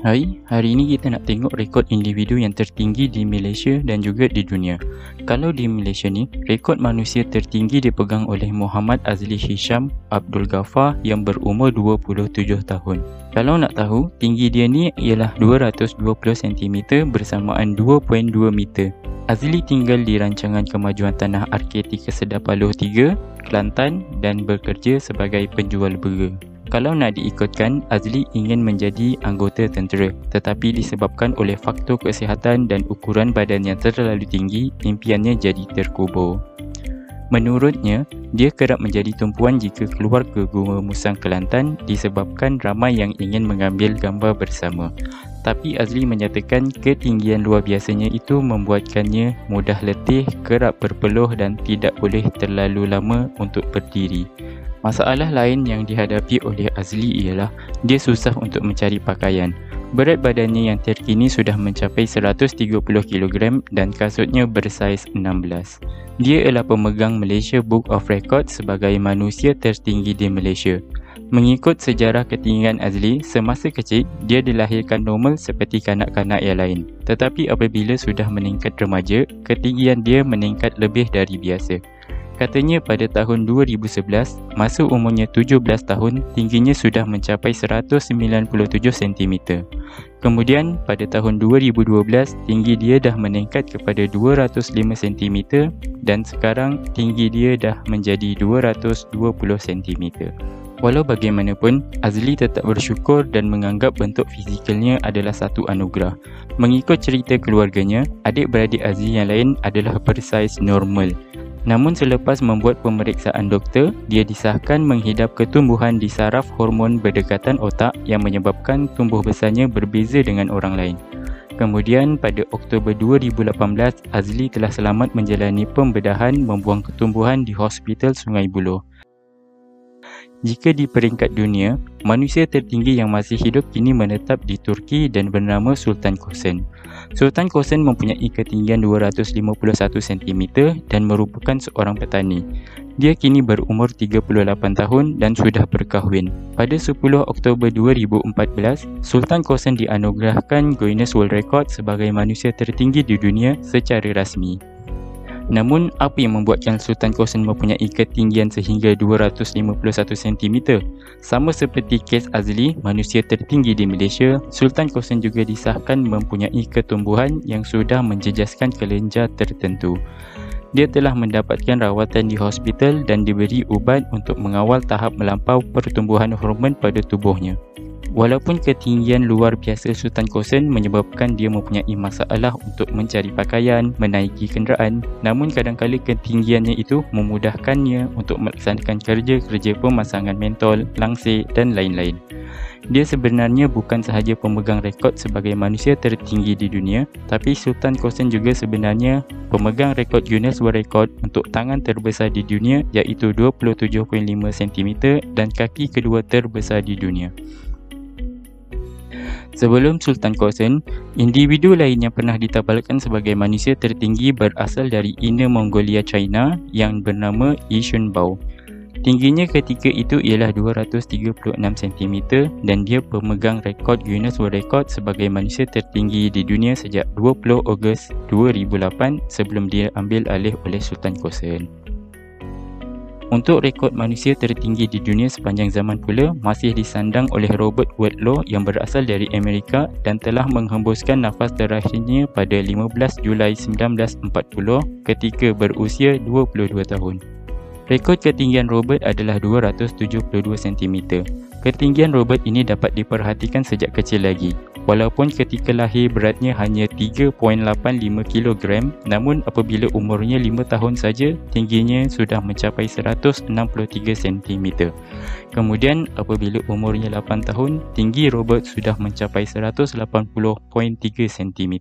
Hai, hari ini kita nak tengok rekod individu yang tertinggi di Malaysia dan juga di dunia. Kalau di Malaysia ni, rekod manusia tertinggi dipegang oleh Muhammad Azli Hisham Abdul Ghaffar yang berumur 27 tahun. Kalau nak tahu, tinggi dia ni ialah 220 cm bersamaan 2.2 meter. Azli tinggal di rancangan kemajuan tanah RKT Kesedar Paloh 3, Kelantan dan bekerja sebagai penjual burger. Kalau nak diikutkan, Azli ingin menjadi anggota tentera, tetapi disebabkan oleh faktor kesihatan dan ukuran badan yang terlalu tinggi, impiannya jadi terkubur. Menurutnya, dia kerap menjadi tumpuan jika keluar ke Gua Musang Kelantan disebabkan ramai yang ingin mengambil gambar bersama. Tapi Azli menyatakan ketinggian luar biasanya itu membuatkannya mudah letih, kerap berpeluh dan tidak boleh terlalu lama untuk berdiri. Masalah lain yang dihadapi oleh Azli ialah dia susah untuk mencari pakaian. Berat badannya yang terkini sudah mencapai 130 kg dan kasutnya bersaiz 16. Dia ialah pemegang Malaysia Book of Records sebagai manusia tertinggi di Malaysia. Mengikut sejarah ketinggian Azli, semasa kecil dia dilahirkan normal seperti kanak-kanak yang lain. Tetapi apabila sudah meningkat remaja, ketinggian dia meningkat lebih dari biasa. Katanya pada tahun 2011, masa umurnya 17 tahun, tingginya sudah mencapai 197 cm. Kemudian pada tahun 2012, tinggi dia dah meningkat kepada 205 cm dan sekarang tinggi dia dah menjadi 220 cm. Walau bagaimanapun, Azli tetap bersyukur dan menganggap bentuk fizikalnya adalah satu anugerah. Mengikut cerita keluarganya, adik-beradik Azli yang lain adalah bersaiz normal. Namun selepas membuat pemeriksaan doktor, dia disahkan menghidap ketumbuhan di saraf hormon berdekatan otak yang menyebabkan tumbuh besarnya berbeza dengan orang lain. Kemudian pada Oktober 2018, Azli telah selamat menjalani pembedahan membuang ketumbuhan di Hospital Sungai Buloh. Jika di peringkat dunia, manusia tertinggi yang masih hidup kini menetap di Turki dan bernama Sultan Kosen. Sultan Kosen mempunyai ketinggian 251 cm dan merupakan seorang petani. Dia kini berumur 38 tahun dan sudah berkahwin. Pada 10 Oktober 2014, Sultan Kosen dianugerahkan Guinness World Record sebagai manusia tertinggi di dunia secara rasmi. Namun, apa yang membuatkan Sultan Kosen mempunyai ketinggian sehingga 251 cm? Sama seperti kes Azli, manusia tertinggi di Malaysia, Sultan Kosen juga disahkan mempunyai ketumbuhan yang sudah menjejaskan kelenjar tertentu. Dia telah mendapatkan rawatan di hospital dan diberi ubat untuk mengawal tahap melampau pertumbuhan hormon pada tubuhnya. Walaupun ketinggian luar biasa Sultan Kosen menyebabkan dia mempunyai masalah untuk mencari pakaian, menaiki kenderaan, namun kadang-kadang ketinggiannya itu memudahkannya untuk melaksanakan kerja-kerja pemasangan mentol, langsir dan lain-lain. Dia sebenarnya bukan sahaja pemegang rekod sebagai manusia tertinggi di dunia, tapi Sultan Kosen juga sebenarnya pemegang rekod Guinness World Record untuk tangan terbesar di dunia iaitu 27.5 cm dan kaki kedua terbesar di dunia. Sebelum Sultan Kosen, individu lain yang pernah ditabalkan sebagai manusia tertinggi berasal dari Inner Mongolia, China yang bernama Yi Shunbao. Tingginya ketika itu ialah 236 cm dan dia pemegang rekod Guinness World Record sebagai manusia tertinggi di dunia sejak 20 Ogos 2008 sebelum dia ambil alih oleh Sultan Kosen. Untuk rekod manusia tertinggi di dunia sepanjang zaman pula masih disandang oleh Robert Wadlow yang berasal dari Amerika dan telah menghembuskan nafas terakhirnya pada 15 Julai 1940 ketika berusia 22 tahun. Rekod ketinggian Robert adalah 272 cm. Ketinggian Robert ini dapat diperhatikan sejak kecil lagi. Walaupun ketika lahir beratnya hanya 3.85 kg, namun apabila umurnya 5 tahun saja, tingginya sudah mencapai 163 cm. Kemudian apabila umurnya 8 tahun, tinggi Robert sudah mencapai 180.3 cm.